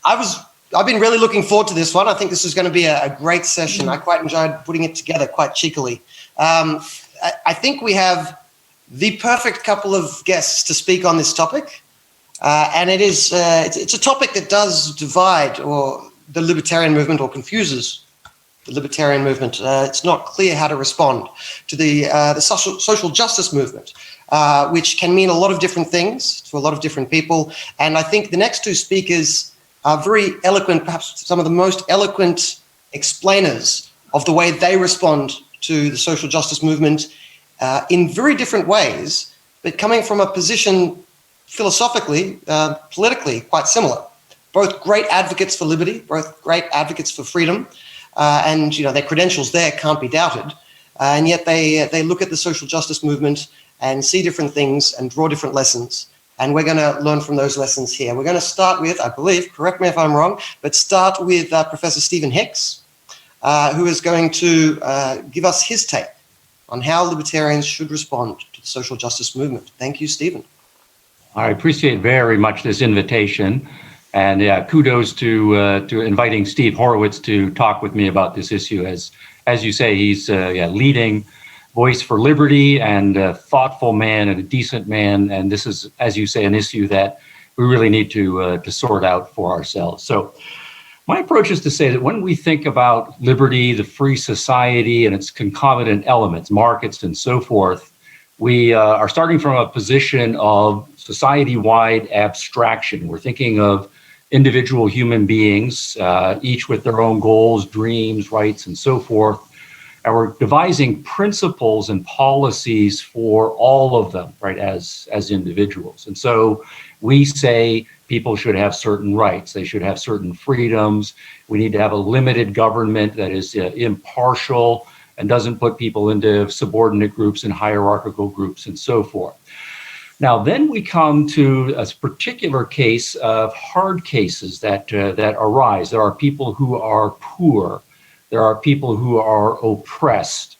I've been really looking forward to this one. I think this is going to be a great session. I quite enjoyed putting it together quite cheekily. I think we have the perfect couple of guests to speak on this topic. And it's a topic that does divide the libertarian movement or confuses the libertarian movement. It's not clear how to respond to the social justice movement, which can mean a lot of different things to a lot of different people. And I think the next two speakers are very eloquent, perhaps some of the most eloquent explainers of the way they respond to the social justice movement in very different ways, but coming from a position philosophically, politically quite similar. Both great advocates for liberty, both great advocates for freedom, and their credentials there can't be doubted. And yet they look at the social justice movement and see different things and draw different lessons. And we're going to learn from those lessons here. We're going to start with, I believe, correct me if I'm wrong, but start with Professor Stephen Hicks, who is going to give us his take on how libertarians should respond to the social justice movement. Thank you, Stephen. I appreciate very much this invitation, and kudos to inviting Steve Horowitz to talk with me about this issue. As you say, he's a leading voice for liberty and a thoughtful man and a decent man, and this is, as you say, an issue that we really need to sort out for ourselves. So my approach is to say that when we think about liberty, the free society, and its concomitant elements, markets and so forth, we are starting from a position of society-wide abstraction. We're thinking of individual human beings, each with their own goals, dreams, rights, and so forth. And we're devising principles and policies for all of them, right, as individuals. And so we say people should have certain rights. They should have certain freedoms. We need to have a limited government that is impartial and doesn't put people into subordinate groups and hierarchical groups and so forth. Now, then we come to a particular case of hard cases that arise. There are people who are poor. There are people who are oppressed.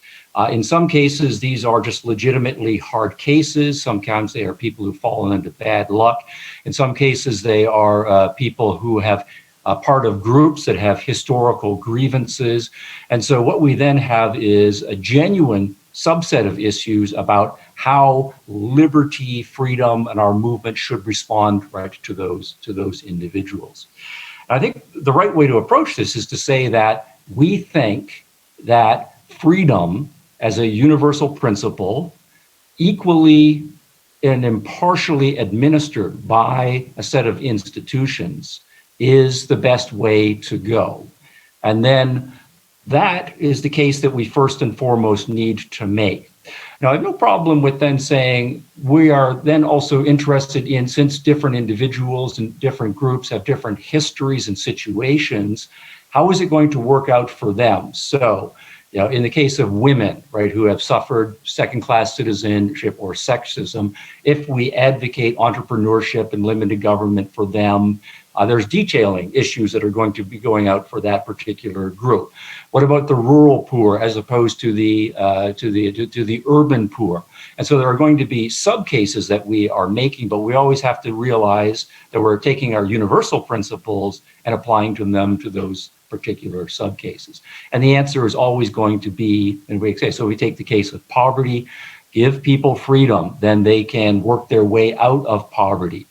In some cases, these are just legitimately hard cases. Sometimes they are people who've fallen into bad luck. In some cases, they are people who have part of groups that have historical grievances. And so what we then have is a genuine subset of issues about how liberty, freedom, and our movement should respond right to those individuals. And I think the right way to approach this is to say that we think that freedom as a universal principle, equally and impartially administered by a set of institutions, is the best way to go. And then that is the case that we first and foremost need to make. Now, I have no problem with then saying we are then also interested in, since different individuals and different groups have different histories and situations, how is it going to work out for them? So, in the case of women, right, who have suffered second-class citizenship or sexism, if we advocate entrepreneurship and limited government for them, there's detailing issues that are going to be going out for that particular group. What about the rural poor as opposed to the urban poor? And so there are going to be sub-cases that we are making, but we always have to realize that we're taking our universal principles and applying them to those particular sub-cases. And the answer is always going to be, and we say, so we take the case of poverty, give people freedom, then they can work their way out of poverty.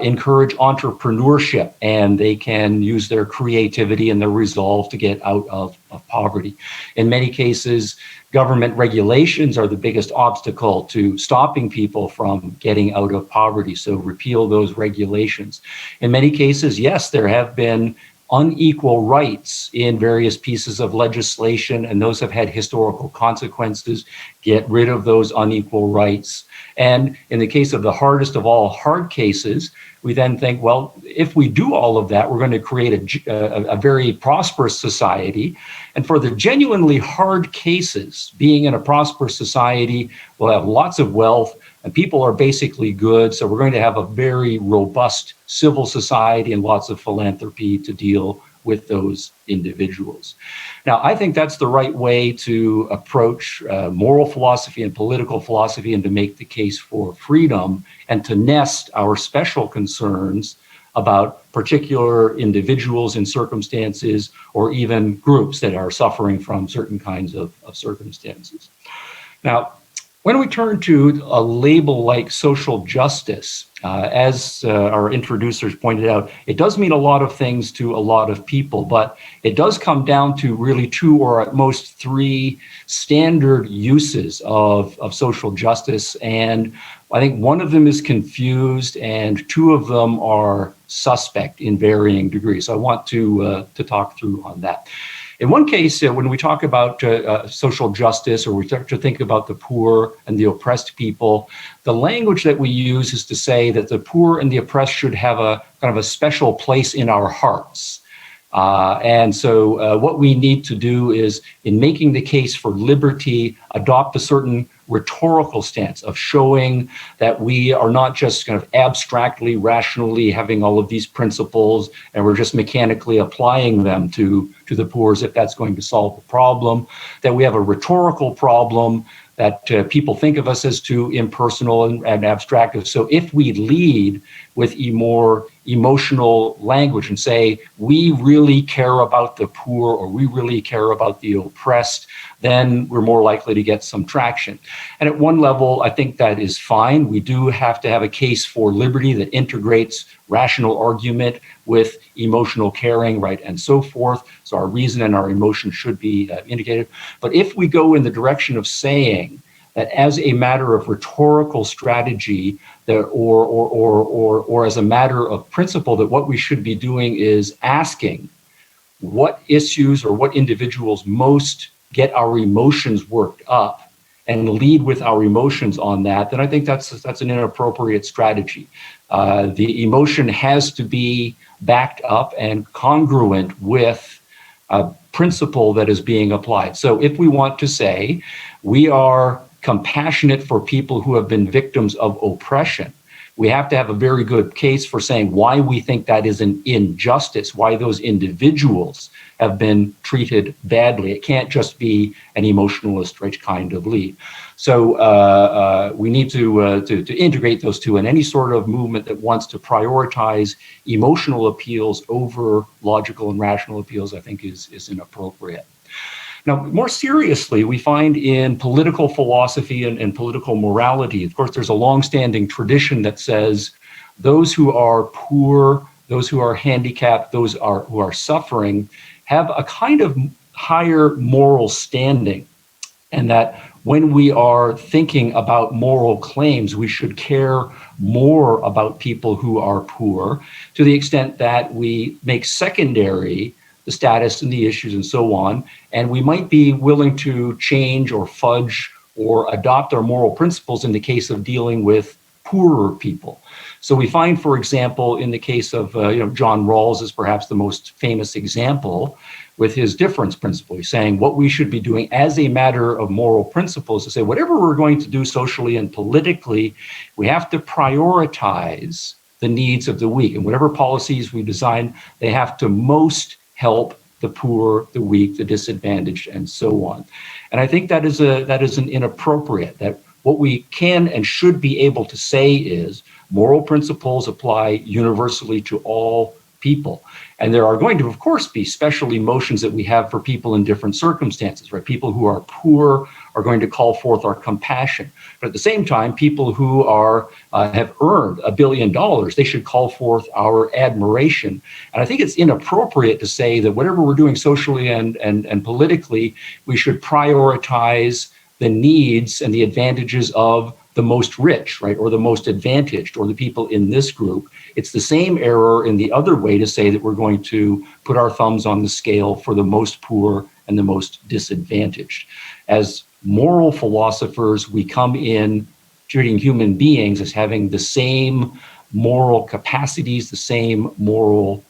Encourage entrepreneurship, and they can use their creativity and their resolve to get out of poverty. In many cases, government regulations are the biggest obstacle to stopping people from getting out of poverty, so repeal those regulations. In many cases, yes, there have been unequal rights in various pieces of legislation, and those have had historical consequences. Get rid of those unequal rights. And in the case of the hardest of all hard cases, we then think, well, if we do all of that, we're going to create a very prosperous society. And for the genuinely hard cases, being in a prosperous society, we'll have lots of wealth, and people are basically good. So we're going to have a very robust civil society and lots of philanthropy to deal with those individuals. Now, I think that's the right way to approach moral philosophy and political philosophy, and to make the case for freedom, and to nest our special concerns about particular individuals in circumstances or even groups that are suffering from certain kinds of circumstances. Now, when we turn to a label like social justice, as our introducers pointed out, it does mean a lot of things to a lot of people, but it does come down to really two or at most three standard uses of social justice. And I think one of them is confused and two of them are suspect in varying degrees. So I want to talk through on that. In one case, when we talk about social justice, or we start to think about the poor and the oppressed people, the language that we use is to say that the poor and the oppressed should have a kind of a special place in our hearts. And so what we need to do is, in making the case for liberty, adopt a certain rhetorical stance of showing that we are not just kind of abstractly, rationally having all of these principles and we're just mechanically applying them to the poor as if that's going to solve the problem, that we have a rhetorical problem, that people think of us as too impersonal and abstractive. So if we lead with a more emotional language and say, we really care about the poor or we really care about the oppressed, then we're more likely to get some traction. And at one level, I think that is fine. We do have to have a case for liberty that integrates rational argument with emotional caring, right, and so forth. So our reason and our emotion should be indicated. But if we go in the direction of saying that as a matter of rhetorical strategy, that or as a matter of principle, that what we should be doing is asking what issues or what individuals most get our emotions worked up and lead with our emotions on that, then I think that's an inappropriate strategy. The emotion has to be backed up and congruent with a principle that is being applied. So if we want to say we are compassionate for people who have been victims of oppression, we have to have a very good case for saying why we think that is an injustice, why those individuals have been treated badly. It can't just be an emotionalist rich kind of lead. So we need to integrate those two, and any sort of movement that wants to prioritize emotional appeals over logical and rational appeals, I think is inappropriate. Now, more seriously, we find in political philosophy and political morality, of course, there's a longstanding tradition that says those who are poor, those who are handicapped, those who are suffering, have a kind of higher moral standing, and that when we are thinking about moral claims, we should care more about people who are poor, to the extent that we make secondary the status and the issues and so on, and we might be willing to change or fudge or adopt our moral principles in the case of dealing with poorer people. So we find, for example, in the case of John Rawls is perhaps the most famous example with his difference principle. He's saying what we should be doing as a matter of moral principles to say whatever we're going to do socially and politically, we have to prioritize the needs of the weak, and whatever policies we design, they have to most help the poor, the weak, the disadvantaged, and so on. And I think that is an inappropriate, that what we can and should be able to say is moral principles apply universally to all people. And there are going to, of course, be special emotions that we have for people in different circumstances, right? People who are poor are going to call forth our compassion. But at the same time, people who have earned $1 billion, they should call forth our admiration. And I think it's inappropriate to say that whatever we're doing socially and politically, we should prioritize the needs and the advantages of the most rich, right, or the most advantaged, or the people in this group. It's the same error in the other way to say that we're going to put our thumbs on the scale for the most poor and the most disadvantaged. As moral philosophers, we come in treating human beings as having the same moral capacities, the same moral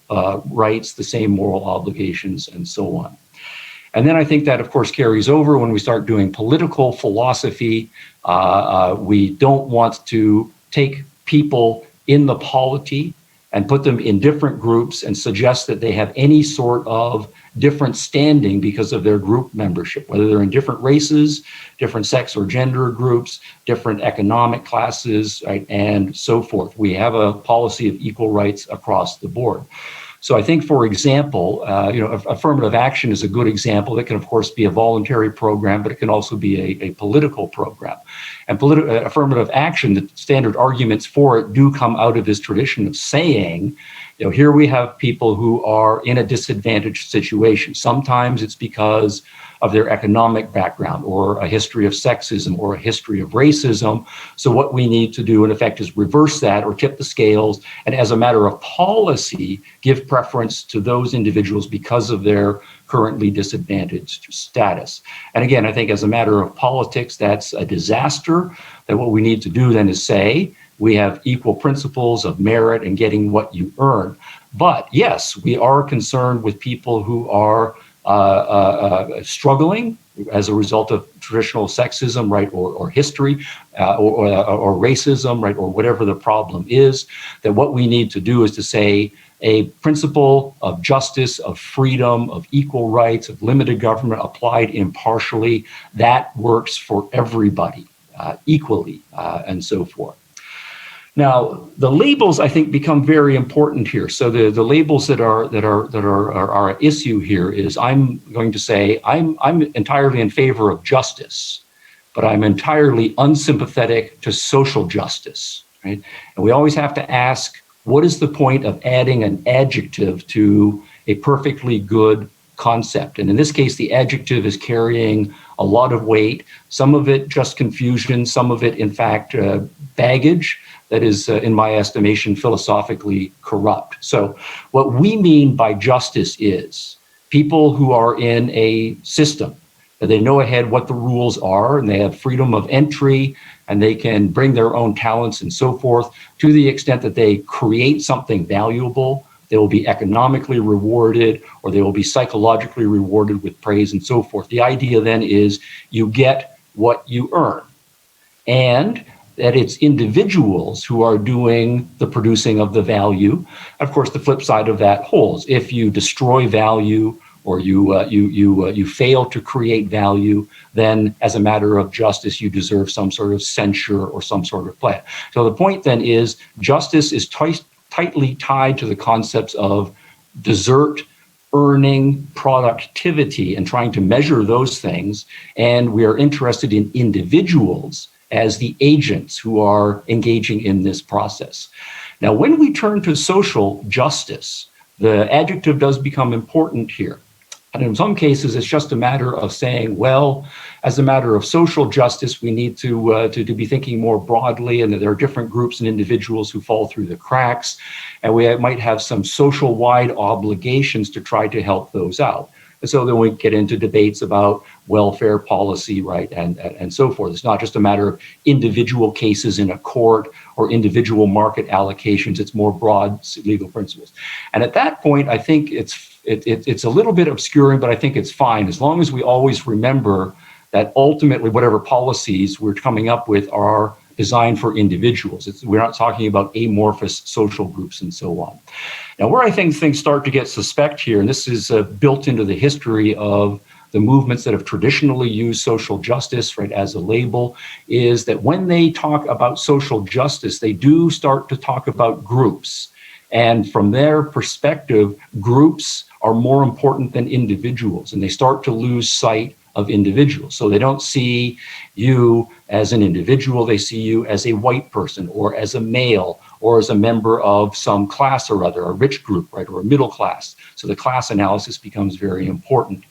rights, the same moral obligations, and so on. And then I think that, of course, carries over when we start doing political philosophy. We don't want to take people in the polity and put them in different groups and suggest that they have any sort of different standing because of their group membership, whether they're in different races, different sex or gender groups, different economic classes, right, and so forth. We have a policy of equal rights across the board. So I think, for example, affirmative action is a good example. It can, of course, be a voluntary program, but it can also be a political program. And affirmative action, the standard arguments for it do come out of this tradition of saying, here we have people who are in a disadvantaged situation. Sometimes it's because of their economic background or a history of sexism or a history of racism. So what we need to do, in effect, is reverse that or tip the scales, and as a matter of policy, give preference to those individuals because of their currently disadvantaged status. And again, I think as a matter of politics, that's a disaster. That what we need to do then is say, we have equal principles of merit and getting what you earn. But yes, we are concerned with people who are struggling as a result of traditional sexism, right, or history, or racism, right, or whatever the problem is. That what we need to do is to say a principle of justice, of freedom, of equal rights, of limited government applied impartially, that works for everybody equally, and so forth. Now, the labels, I think, become very important here. So the labels that are at issue here is, I'm going to say I'm entirely in favor of justice, but I'm entirely unsympathetic to social justice, right? And we always have to ask, what is the point of adding an adjective to a perfectly good concept? And in this case, the adjective is carrying a lot of weight, some of it just confusion, some of it, in fact, baggage that is, in my estimation, philosophically corrupt. So what we mean by justice is people who are in a system, that they know ahead what the rules are, and they have freedom of entry, and they can bring their own talents and so forth. To the extent that they create something valuable, they will be economically rewarded, or they will be psychologically rewarded with praise and so forth. The idea then is you get what you earn, and that it's individuals who are doing the producing of the value. Of course, the flip side of that holds. If you destroy value, or you fail to create value, then as a matter of justice, you deserve some sort of censure or some sort of plan. So the point then is, justice is tightly tied to the concepts of desert, earning, productivity, and trying to measure those things. And we are interested in individuals as the agents who are engaging in this process. Now, when we turn to social justice, the adjective does become important here. And in some cases, it's just a matter of saying, well, as a matter of social justice, we need to be thinking more broadly, and that there are different groups and individuals who fall through the cracks, and we might have some social-wide obligations to try to help those out. And so then we get into debates about welfare policy, right, and so forth. It's not just a matter of individual cases in a court or individual market allocations. It's more broad legal principles. And at that point, I think it's a little bit obscuring, but I think it's fine, as long as we always remember that ultimately whatever policies we're coming up with are designed for individuals. We're not talking about amorphous social groups and so on. Now, where I think things start to get suspect here, and this is built into the history of the movements that have traditionally used social justice, right, as a label, is that when they talk about social justice, they do start to talk about groups. And from their perspective, groups are more important than individuals, and they start to lose sight of individuals. So they don't see you as an individual, they see you as a white person, or as a male, or as a member of some class or other, a rich group, right, or a middle class. So the class analysis becomes very important.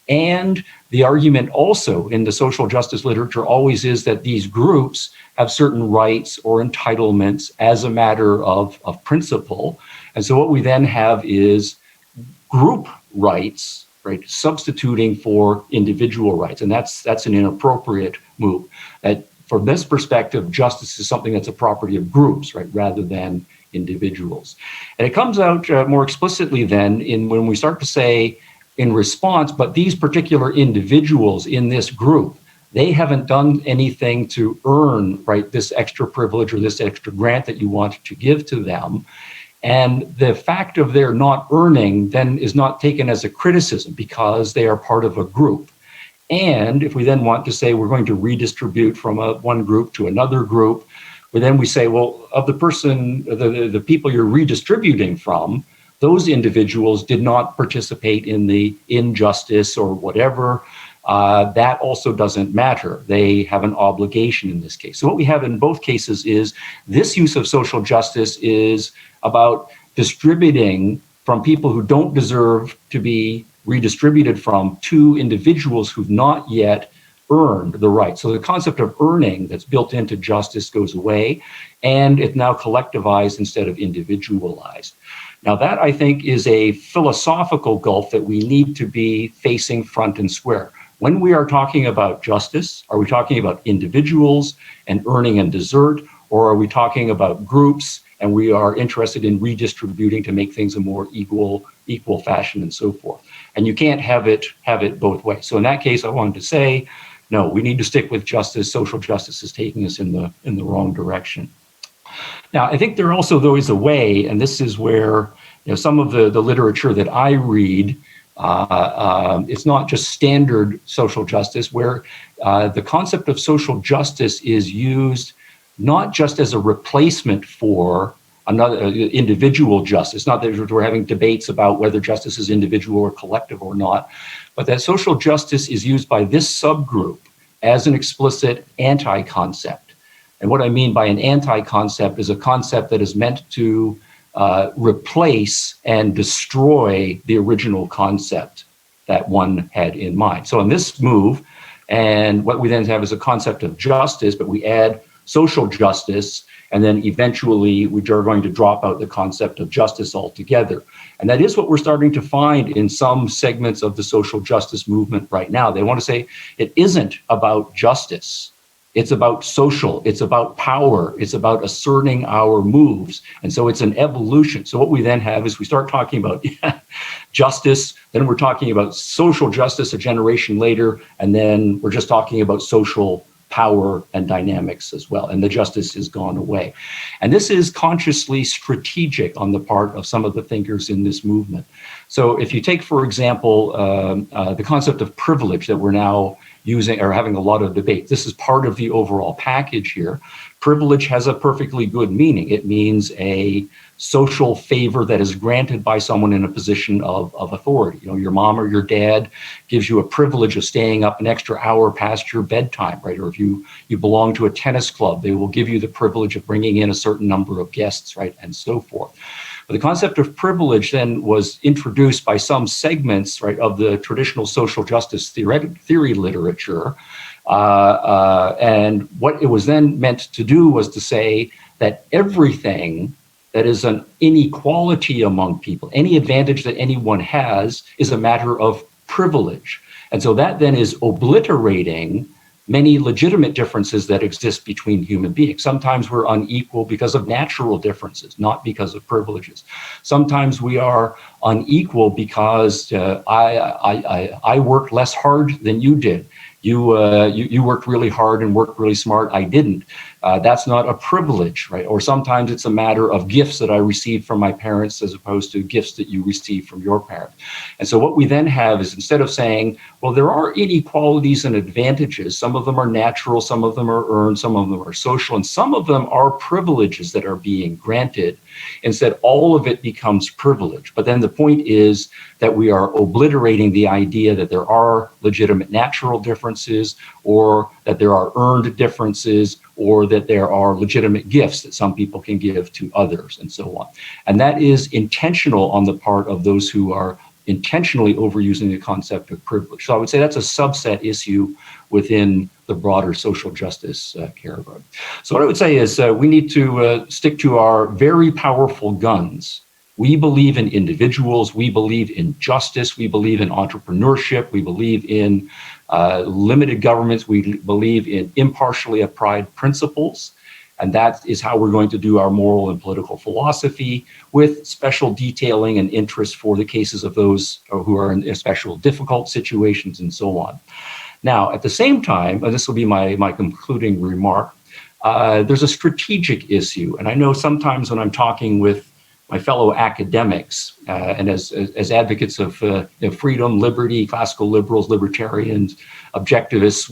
And the argument also in the social justice literature always is that these groups have certain rights or entitlements as a matter of principle. And so what we then have is group rights, right, substituting for individual rights. And that's an inappropriate move. That from this perspective, justice is something that's a property of groups, right, rather than individuals. And it comes out more explicitly then when we start to say in response, but these particular individuals in this group, they haven't done anything to earn, right, this extra privilege or this extra grant that you want to give to them. And the fact of their not earning then is not taken as a criticism because they are part of a group. And if we then want to say we're going to redistribute from one group to another group, we say, well, of the people you're redistributing from, those individuals did not participate in the injustice or whatever. That also doesn't matter. They have an obligation in this case. So what we have in both cases is this use of social justice is about distributing from people who don't deserve to be redistributed from to individuals who've not yet earned the right. So the concept of earning that's built into justice goes away, and it's now collectivized instead of individualized. Now that, I think, is a philosophical gulf that we need to be facing front and square. When we are talking about justice, are we talking about individuals and earning and desert, or are we talking about groups and we are interested in redistributing to make things a more equal fashion and so forth? And you can't have it both ways. So in that case, I wanted to say, no, we need to stick with justice. Social justice is taking us in the wrong direction. Now, I think there also, though, is a way, and this is where some of the literature that I read, it's not just standard social justice, where the concept of social justice is used not just as a replacement for another individual justice, not that we're having debates about whether justice is individual or collective or not, but that social justice is used by this subgroup as an explicit anti-concept. And what I mean by an anti-concept is a concept that is meant to replace and destroy the original concept that one had in mind. So in this move, and what we then have is a concept of justice, but we add social justice, and then eventually we are going to drop out the concept of justice altogether. And that is what we're starting to find in some segments of the social justice movement right now. They want to say it isn't about justice. It's about social, it's about power, it's about asserting our moves. And so it's an evolution. So what we then have is we start talking about justice, then we're talking about social justice a generation later, and then we're just talking about social power and dynamics as well. And the justice has gone away. And this is consciously strategic on the part of some of the thinkers in this movement. So if you take, for example, the concept of privilege that we're now using or having a lot of debate. This is part of the overall package here. Privilege has a perfectly good meaning. It means a social favor that is granted by someone in a position of authority. Your mom or your dad gives you a privilege of staying up an extra hour past your bedtime, right? Or if you belong to a tennis club, they will give you the privilege of bringing in a certain number of guests, right? And so forth. But the concept of privilege then was introduced by some segments, right, of the traditional social justice theory literature. And what it was then meant to do was to say that everything that is an inequality among people, any advantage that anyone has, is a matter of privilege. And so that then is obliterating many legitimate differences that exist between human beings. Sometimes we're unequal because of natural differences, not because of privileges. Sometimes we are unequal because I worked less hard than you did. You worked really hard and worked really smart. I didn't. That's not a privilege, right? Or sometimes it's a matter of gifts that I received from my parents as opposed to gifts that you received from your parents. And so what we then have is, instead of saying, well, there are inequalities and advantages, some of them are natural, some of them are earned, some of them are social, and some of them are privileges that are being granted. Instead, all of it becomes privilege. But then the point is that we are obliterating the idea that there are legitimate natural differences, or that there are earned differences, or that there are legitimate gifts that some people can give to others, and so on. And that is intentional on the part of those who are intentionally overusing the concept of privilege. So I would say that's a subset issue within the broader social justice category. So what I would say is we need to stick to our very powerful guns. We believe in individuals, we believe in justice, we believe in entrepreneurship, we believe in limited governments, we believe in impartially applied principles. And that is how we're going to do our moral and political philosophy, with special detailing and interest for the cases of those who are in special difficult situations and so on. Now, at the same time, and this will be my concluding remark, there's a strategic issue. And I know sometimes when I'm talking with my fellow academics, and as advocates of freedom, liberty, classical liberals, libertarians, objectivists,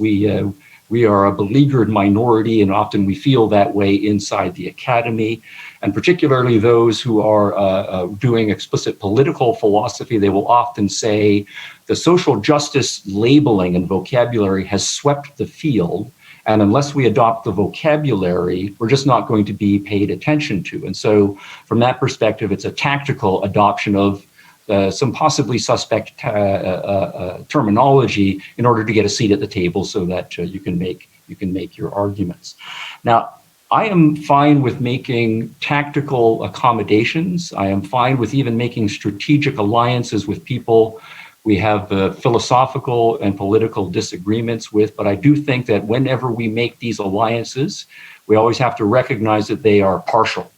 we are a beleaguered minority, and often we feel that way inside the academy, and particularly those who are doing explicit political philosophy. They will often say the social justice labeling and vocabulary has swept the field, and unless we adopt the vocabulary, we're just not going to be paid attention to. And so from that perspective, it's a tactical adoption of some possibly suspect terminology in order to get a seat at the table so that you can make your arguments. Now, I am fine with making tactical accommodations. I am fine with even making strategic alliances with people we have philosophical and political disagreements with, but I do think that whenever we make these alliances, we always have to recognize that they are partial.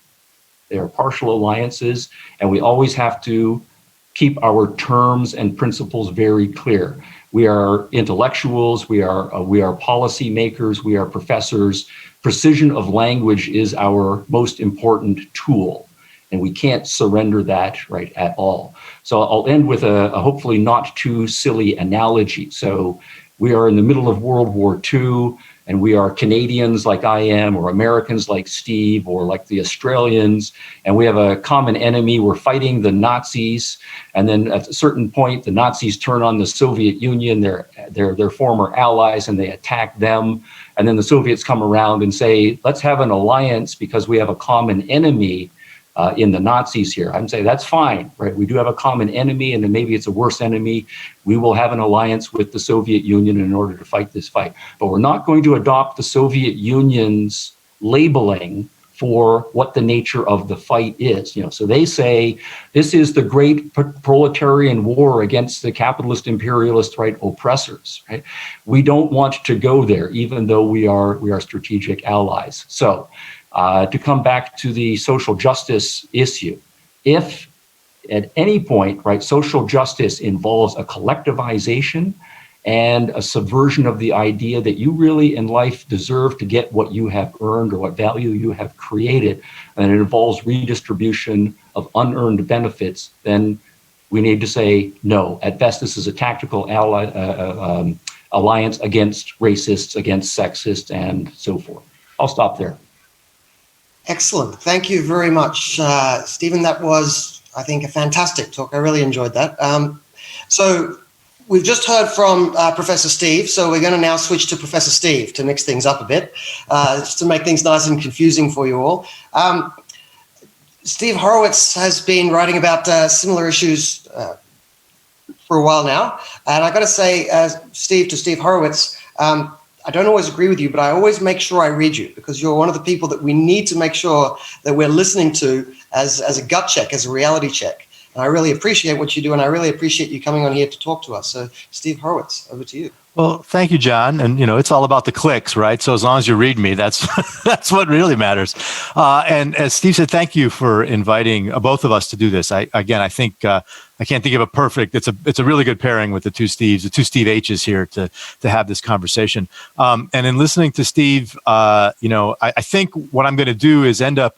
They are partial alliances, and we always have to keep our terms and principles very clear. We are intellectuals, we are policy makers, we are professors. Precision of language is our most important tool, and we can't surrender that right at all. So I'll end with a hopefully not too silly analogy. So we are in the middle of World War II, and we are Canadians like I am, or Americans like Steve, or like the Australians, and we have a common enemy. We're fighting the Nazis, and then at a certain point, the Nazis turn on the Soviet Union, their former allies, and they attack them. And then the Soviets come around and say, let's have an alliance because we have a common enemy in the Nazis here. I'm saying that's fine, right? We do have a common enemy, and then maybe it's a worse enemy. We will have an alliance with the Soviet Union in order to fight this fight. But we're not going to adopt the Soviet Union's labeling for what the nature of the fight is. So they say this is the great proletarian war against the capitalist imperialist, right, oppressors, right? We don't want to go there, even though we are strategic allies. So to come back to the social justice issue, if at any point, right, social justice involves a collectivization and a subversion of the idea that you really in life deserve to get what you have earned or what value you have created, and it involves redistribution of unearned benefits, then we need to say no. At best, this is a tactical alliance against racists, against sexists, and so forth. I'll stop there. Excellent. Thank you very much, Stephen. That was, I think, a fantastic talk. I really enjoyed that. So we've just heard from Professor Steve, so we're going to now switch to Professor Steve to mix things up a bit, just to make things nice and confusing for you all. Steve Horowitz has been writing about similar issues for a while now. And I got to say, Steve Horowitz, I don't always agree with you, but I always make sure I read you because you're one of the people that we need to make sure that we're listening to as a gut check, as a reality check. And I really appreciate what you do, and I really appreciate you coming on here to talk to us. So, Steve Horowitz, over to you. Well, thank you, John. And, it's all about the clicks, right? So as long as you read me, that's that's what really matters. And as Steve said, thank you for inviting both of us to do this. I think I can't think of a perfect, it's a really good pairing with the two Steves, the two Steve H's here to have this conversation. And in listening to Steve, I think what I'm going to do is end up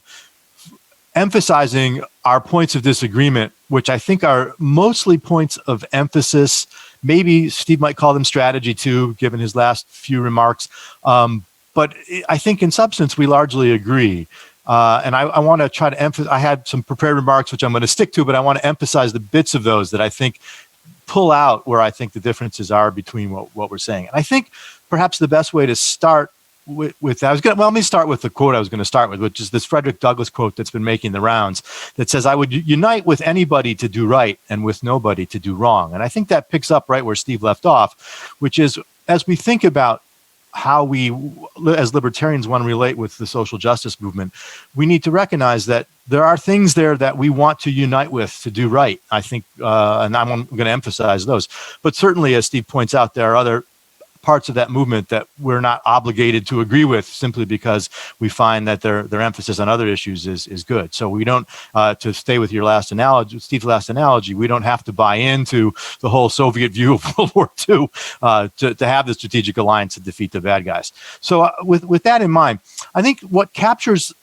emphasizing our points of disagreement, which I think are mostly points of emphasis. Maybe Steve might call them strategy too, given his last few remarks. But I think in substance, we largely agree. And I want to try to emphasize, I had some prepared remarks, which I'm going to stick to, but I want to emphasize the bits of those that I think pull out where I think the differences are between what we're saying. And I think perhaps the best way to start with that, let me start with the quote I was going to start with, which is this Frederick Douglass quote that's been making the rounds that says, I would unite with anybody to do right and with nobody to do wrong. And I think that picks up right where Steve left off, which is as we think about how we, as libertarians, want to relate with the social justice movement, we need to recognize that there are things there that we want to unite with to do right. I think, and I'm going to emphasize those. But certainly, as Steve points out, there are other parts of that movement that we're not obligated to agree with simply because we find that their emphasis on other issues is good. So we don't, to stay with your last analogy, Steve's last analogy, we don't have to buy into the whole Soviet view of World War II to have the strategic alliance to defeat the bad guys. So with that in mind, I think what captures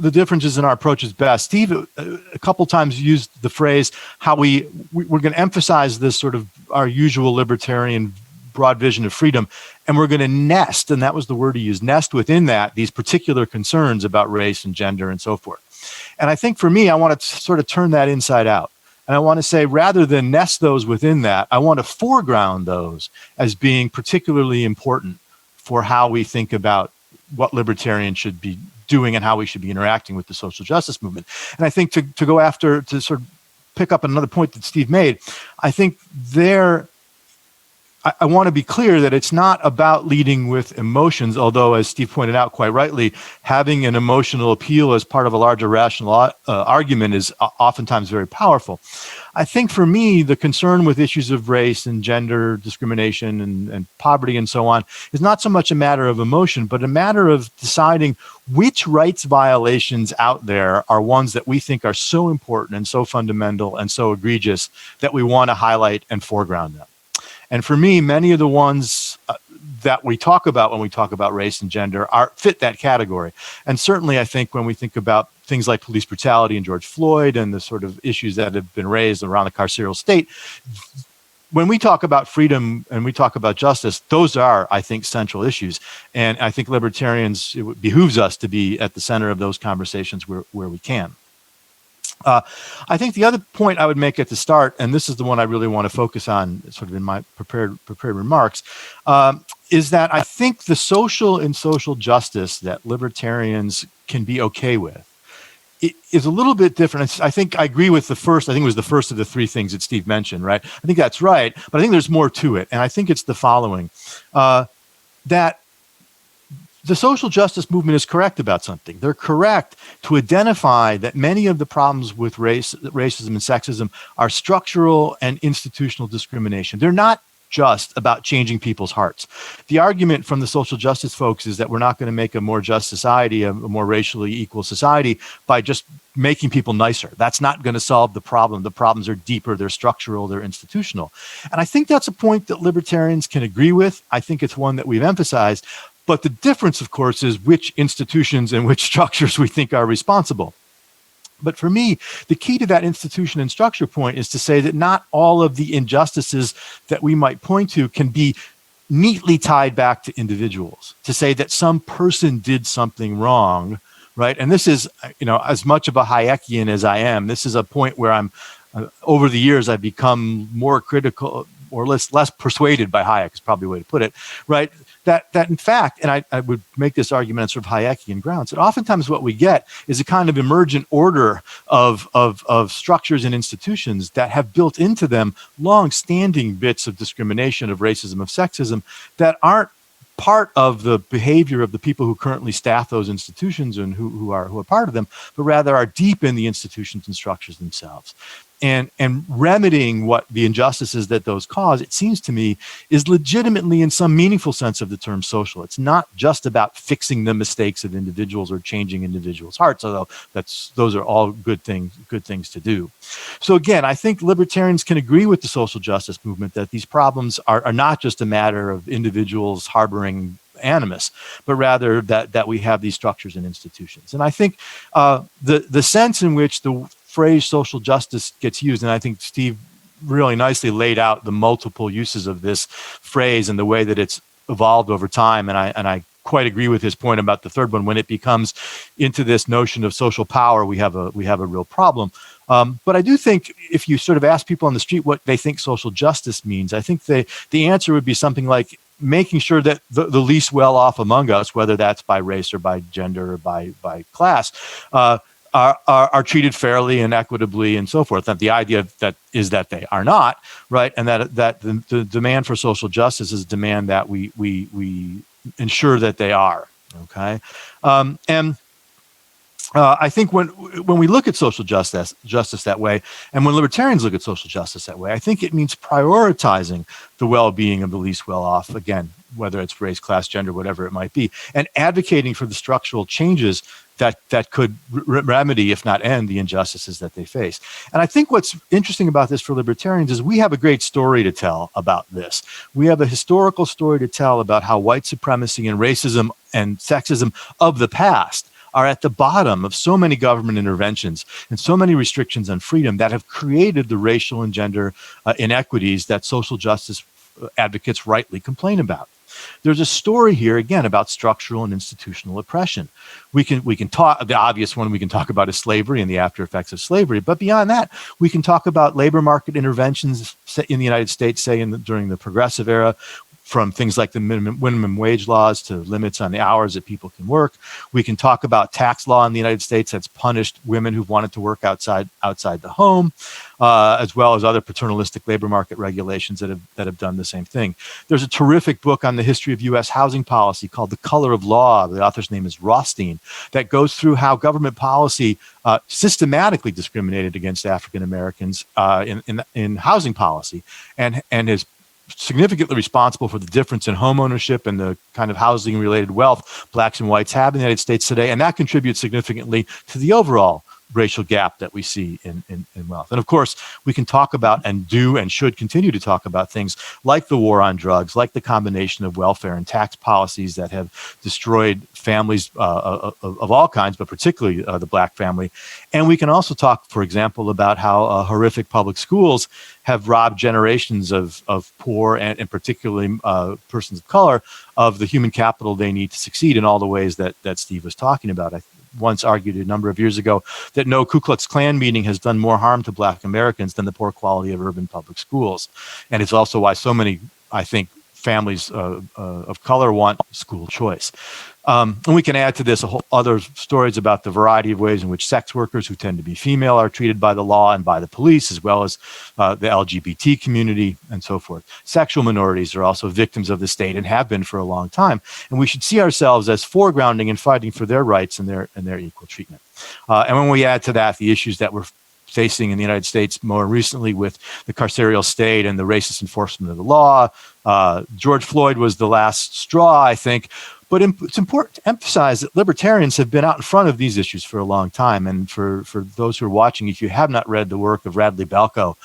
the differences in our approach is best. Steve, a couple times used the phrase how we're going to emphasize this sort of our usual libertarian broad vision of freedom, and we're going to nest, and that was the word he used, nest within that these particular concerns about race and gender and so forth. And I think for me, I want to sort of turn that inside out. And I want to say, rather than nest those within that, I want to foreground those as being particularly important for how we think about what libertarians should be doing and how we should be interacting with the social justice movement. And I think to go after, to sort of pick up another point that Steve made, I think I want to be clear that it's not about leading with emotions, although, as Steve pointed out quite rightly, having an emotional appeal as part of a larger rational argument is oftentimes very powerful. I think for me, the concern with issues of race and gender discrimination and poverty and so on is not so much a matter of emotion, but a matter of deciding which rights violations out there are ones that we think are so important and so fundamental and so egregious that we want to highlight and foreground them. And for me, many of the ones that we talk about when we talk about race and gender fit that category. And certainly, I think when we think about things like police brutality and George Floyd and the sort of issues that have been raised around the carceral state, when we talk about freedom and we talk about justice, those are, I think, central issues. And I think libertarians, it behooves us to be at the center of those conversations where we can. I think the other point I would make at the start, and this is the one I really want to focus on sort of in my prepared remarks, is that I think the social and social justice that libertarians can be okay with it is a little bit different. I think I agree with I think it was the first of the three things that Steve mentioned, right? I think that's right, but I think there's more to it. And I think it's the following, that the social justice movement is correct about something. They're correct to identify that many of the problems with racism and sexism are structural and institutional discrimination. They're not just about changing people's hearts. The argument from the social justice folks is that we're not going to make a more just society, a more racially equal society, by just making people nicer. That's not going to solve the problem. The problems are deeper, they're structural, they're institutional. And I think that's a point that libertarians can agree with. I think it's one that we've emphasized. But the difference, of course, is which institutions and which structures we think are responsible. But for me, the key to that institution and structure point is to say that not all of the injustices that we might point to can be neatly tied back to individuals, to say that some person did something wrong, right? And this is, as much of a Hayekian as I am, this is a point where I'm, over the years, I've become more critical or less persuaded by Hayek, is probably the way to put it, right? That in fact, and I would make this argument on sort of Hayekian grounds, that oftentimes what we get is a kind of emergent order of structures and institutions that have built into them long-standing bits of discrimination, of racism, of sexism, that aren't part of the behavior of the people who currently staff those institutions and who are part of them, but rather are deep in the institutions and structures themselves. And remedying what the injustices that those cause, it seems to me, is legitimately in some meaningful sense of the term social. It's not just about fixing the mistakes of individuals or changing individuals' hearts, although those are all good things to do. So again, I think libertarians can agree with the social justice movement that these problems are not just a matter of individuals harboring animus, but rather that we have these structures and institutions. And I think the sense in which the phrase social justice gets used, and I think Steve really nicely laid out the multiple uses of this phrase and the way that it's evolved over time, and I quite agree with his point about the third one. When it becomes into this notion of social power, we have a real problem. But I do think if you sort of ask people on the street what they think social justice means, I think the answer would be something like making sure that the least well-off among us, whether that's by race or by gender or by class, are treated fairly and equitably and so forth. That the idea that is that they are not, right? And that the demand for social justice is a demand that we ensure that they are, okay? I think when we look at social justice that way, and when libertarians look at social justice that way, I think it means prioritizing the well-being of the least well-off, again, whether it's race, class, gender, whatever it might be, and advocating for the structural changes that could remedy, if not end, the injustices that they face. And I think what's interesting about this for libertarians is we have a great story to tell about this. We have a historical story to tell about how white supremacy and racism and sexism of the past are at the bottom of so many government interventions and so many restrictions on freedom that have created the racial and gender inequities that social justice advocates rightly complain about. There's a story here, again, about structural and institutional oppression. We can talk, the obvious one we can talk about is slavery and the after effects of slavery. But beyond that, we can talk about labor market interventions in the United States, say during the Progressive era, from things like the minimum wage laws to limits on the hours that people can work. We can talk about tax law in the United States that's punished women who've wanted to work outside the home, as well as other paternalistic labor market regulations that have done the same thing. There's a terrific book on the history of U.S. housing policy called The Color of Law. The author's name is Rothstein, that goes through how government policy systematically discriminated against African Americans in housing policy, and is significantly responsible for the difference in home ownership and the kind of housing related wealth blacks and whites have in the United States today. And that contributes significantly to the overall racial gap that we see in wealth. And of course, we can talk about and do and should continue to talk about things like the war on drugs, like the combination of welfare and tax policies that have destroyed families of all kinds, but particularly the black family. And we can also talk, for example, about how horrific public schools have robbed generations of poor and particularly persons of color of the human capital they need to succeed in all the ways that Steve was talking about. I once argued a number of years ago that no Ku Klux Klan meeting has done more harm to black Americans than the poor quality of urban public schools. And it's also why so many, I think, families of color want school choice. And we can add to this other stories about the variety of ways in which sex workers who tend to be female are treated by the law and by the police, as well as the LGBT community and so forth. Sexual minorities are also victims of the state and have been for a long time. And we should see ourselves as foregrounding and fighting for their rights and their equal treatment. And when we add to that the issues that we're facing in the United States more recently with the carceral state and the racist enforcement of the law, George Floyd was the last straw, I think. But it's important to emphasize that libertarians have been out in front of these issues for a long time. And for those who are watching, if you have not read the work of Radley Balco,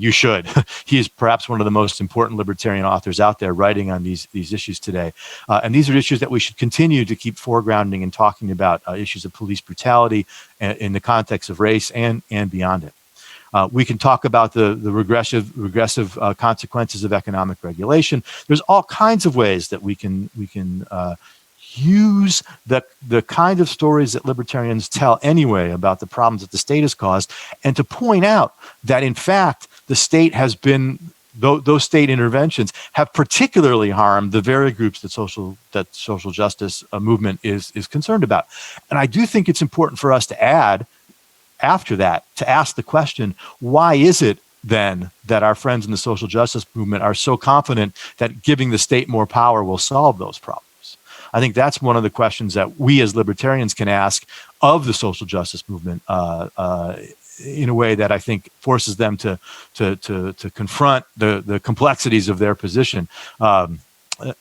you should. He is perhaps one of the most important libertarian authors out there writing on these issues today. And these are issues that we should continue to keep foregrounding and talking about, issues of police brutality in the context of race and beyond it. We can talk about the regressive consequences of economic regulation. There's all kinds of ways that we can use the kind of stories that libertarians tell anyway about the problems that the state has caused, and to point out that in fact the state has been, those state interventions have particularly harmed the very groups that social justice movement is concerned about. And I do think it's important for us to add after that, to ask the question, why is it then that our friends in the social justice movement are so confident that giving the state more power will solve those problems? I think that's one of the questions that we as libertarians can ask of the social justice movement in a way that I think forces them to confront the complexities of their position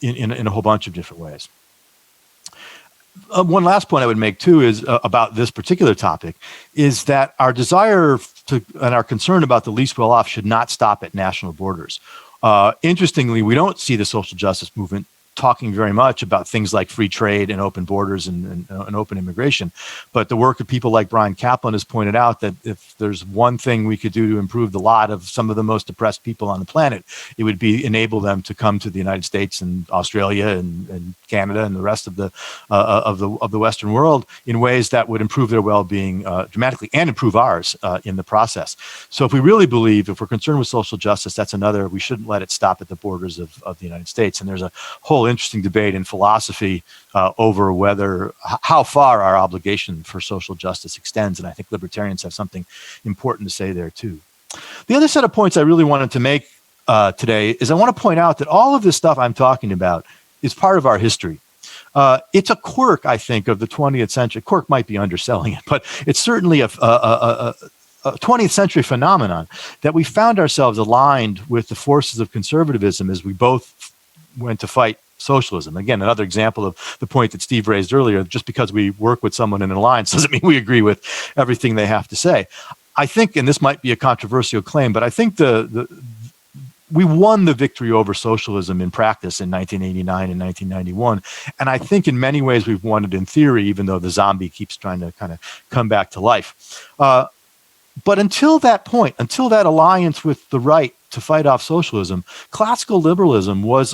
in a whole bunch of different ways. One last point I would make too is about this particular topic is that our desire to and our concern about the least well off should not stop at national borders. Interestingly, we don't see the social justice movement talking very much about things like free trade and open borders and open immigration. But the work of people like Brian Kaplan has pointed out that if there's one thing we could do to improve the lot of some of the most oppressed people on the planet, it would be enable them to come to the United States and Australia and Canada and the rest of the Western world in ways that would improve their well-being dramatically and improve ours in the process. So if we really believe, if we're concerned with social justice, that's another, we shouldn't let it stop at the borders of the United States. And there's a whole interesting debate in philosophy over how far our obligation for social justice extends. And I think libertarians have something important to say there too. The other set of points I really wanted to make today is I want to point out that all of this stuff I'm talking about is part of our history. It's a quirk, I think, of the 20th century. Quirk might be underselling it, but it's certainly a 20th century phenomenon that we found ourselves aligned with the forces of conservatism as we both went to fight socialism. Again, another example of the point that Steve raised earlier, just because we work with someone in an alliance doesn't mean we agree with everything they have to say. I think, and this might be a controversial claim, but I think the we won the victory over socialism in practice in 1989 and 1991. And I think in many ways we've won it in theory, even though the zombie keeps trying to kind of come back to life. But until that point, until that alliance with the right to fight off socialism, classical liberalism was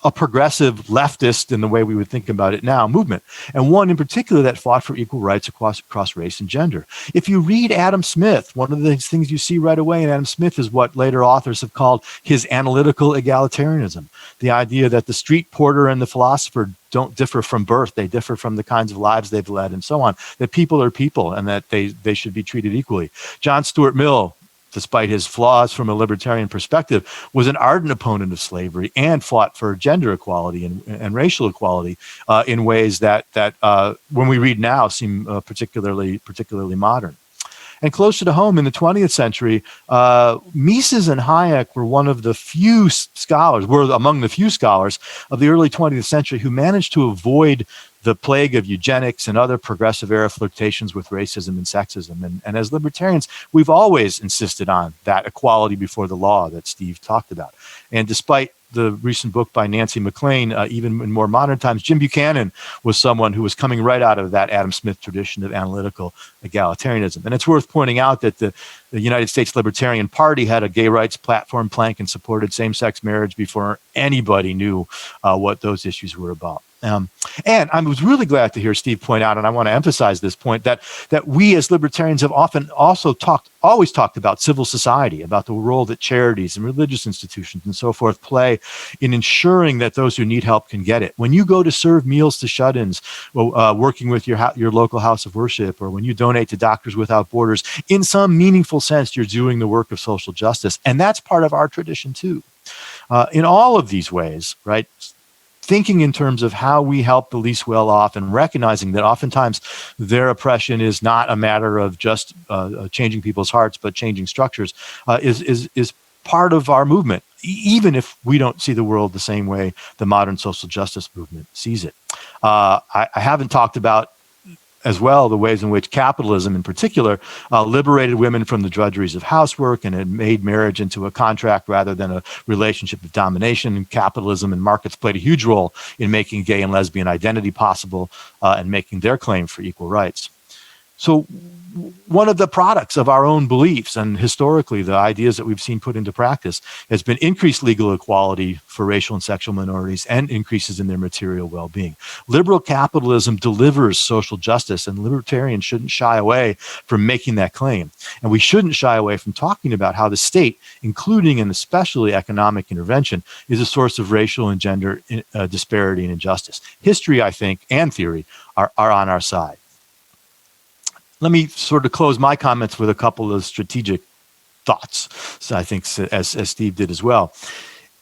a progressive leftist, in the way we would think about it now, movement, and one in particular that fought for equal rights across race and gender. If you read Adam Smith, one of the things you see right away in Adam Smith is what later authors have called his analytical egalitarianism, the idea that the street porter and the philosopher don't differ from birth, they differ from the kinds of lives they've led and so on, that people are people and that they should be treated equally. John Stuart Mill, despite his flaws from a libertarian perspective, was an ardent opponent of slavery and fought for gender equality and racial equality in ways that when we read now, seem particularly modern. And closer to home, in the 20th century, Mises and Hayek were among the few scholars of the early 20th century who managed to avoid the plague of eugenics and other progressive era flirtations with racism and sexism. And as libertarians, we've always insisted on that equality before the law that Steve talked about. And despite the recent book by Nancy MacLean, even in more modern times, Jim Buchanan was someone who was coming right out of that Adam Smith tradition of analytical egalitarianism. And it's worth pointing out that the United States Libertarian Party had a gay rights platform plank and supported same-sex marriage before anybody knew what those issues were about. And I was really glad to hear Steve point out, and I want to emphasize this point, that we as libertarians have always talked about civil society, about the role that charities and religious institutions and so forth play in ensuring that those who need help can get it. When you go to serve meals to shut-ins, working with your local house of worship, or when you donate to Doctors Without Borders, in some meaningful sense, you're doing the work of social justice. And that's part of our tradition too. In all of these ways, right? Thinking in terms of how we help the least well off and recognizing that oftentimes their oppression is not a matter of just changing people's hearts, but changing structures is part of our movement, even if we don't see the world the same way the modern social justice movement sees it. I haven't talked about as well the ways in which capitalism in particular liberated women from the drudgeries of housework and had made marriage into a contract rather than a relationship of domination. And capitalism and markets played a huge role in making gay and lesbian identity possible and making their claim for equal rights. So one of the products of our own beliefs and historically the ideas that we've seen put into practice has been increased legal equality for racial and sexual minorities and increases in their material well-being. Liberal capitalism delivers social justice, and libertarians shouldn't shy away from making that claim. And we shouldn't shy away from talking about how the state, including and especially economic intervention, is a source of racial and gender disparity and injustice. History, I think, and theory are on our side. Let me sort of close my comments with a couple of strategic thoughts, so I think, as Steve did as well.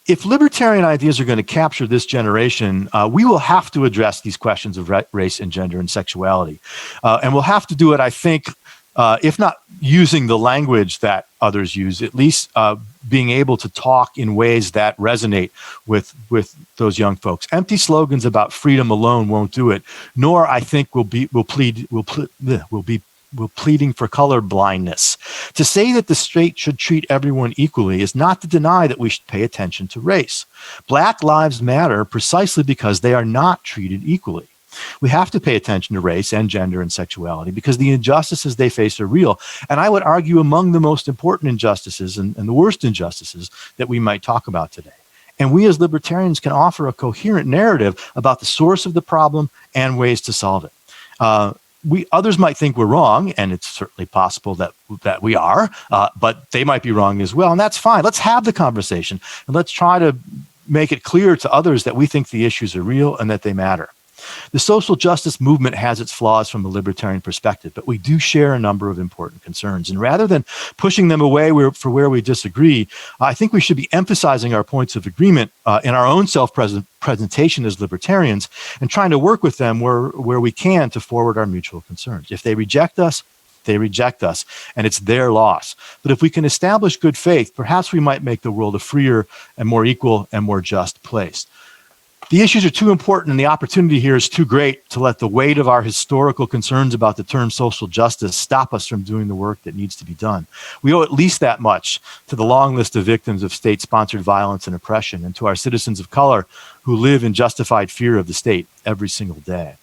If libertarian ideas are going to capture this generation, we will have to address these questions of race and gender and sexuality. And we'll have to do it, I think, if not using the language that others use, at least being able to talk in ways that resonate with those young folks. Empty slogans about freedom alone won't do it, nor I think we'll be pleading for color blindness. To say that the state should treat everyone equally is not to deny that we should pay attention to race. Black lives matter precisely because they are not treated equally. We have to pay attention to race and gender and sexuality because the injustices they face are real. And I would argue among the most important injustices and the worst injustices that we might talk about today. And we as libertarians can offer a coherent narrative about the source of the problem and ways to solve it. Others might think we're wrong, and it's certainly possible that we are, but they might be wrong as well, and that's fine. Let's have the conversation, and let's try to make it clear to others that we think the issues are real and that they matter. The social justice movement has its flaws from a libertarian perspective, but we do share a number of important concerns. And rather than pushing them away for where we disagree, I think we should be emphasizing our points of agreement in our own self-presentation as libertarians and trying to work with them where we can to forward our mutual concerns. If they reject us, they reject us, and it's their loss. But if we can establish good faith, perhaps we might make the world a freer and more equal and more just place. The issues are too important and the opportunity here is too great to let the weight of our historical concerns about the term social justice stop us from doing the work that needs to be done. We owe at least that much to the long list of victims of state-sponsored violence and oppression, and to our citizens of color who live in justified fear of the state every single day.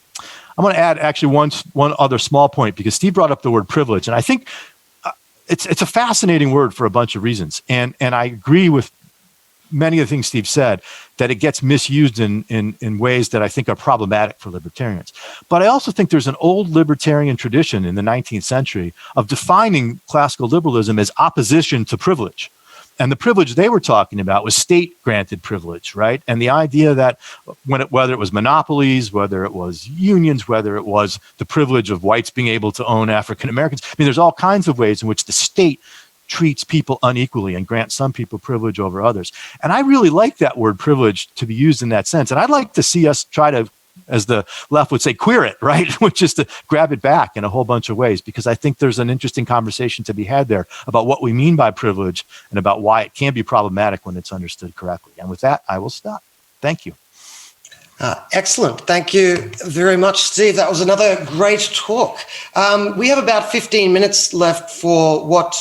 I'm going to add actually one other small point, because Steve brought up the word privilege, and I think it's a fascinating word for a bunch of reasons. And I agree with many of the things Steve said, that it gets misused in ways that I think are problematic for libertarians. But I also think there's an old libertarian tradition in the 19th century of defining classical liberalism as opposition to privilege. And the privilege they were talking about was state-granted privilege, right? And the idea that whether it was monopolies, whether it was unions, whether it was the privilege of whites being able to own African Americans, I mean, there's all kinds of ways in which the state treats people unequally and grants some people privilege over others. And I really like that word privilege to be used in that sense. And I'd like to see us try to, as the left would say, queer it, right? Which is to grab it back in a whole bunch of ways, because I think there's an interesting conversation to be had there about what we mean by privilege and about why it can be problematic when it's understood correctly. And with that, I will stop. Thank you. Excellent. Thank you very much, Steve. That was another great talk. We have about 15 minutes left for what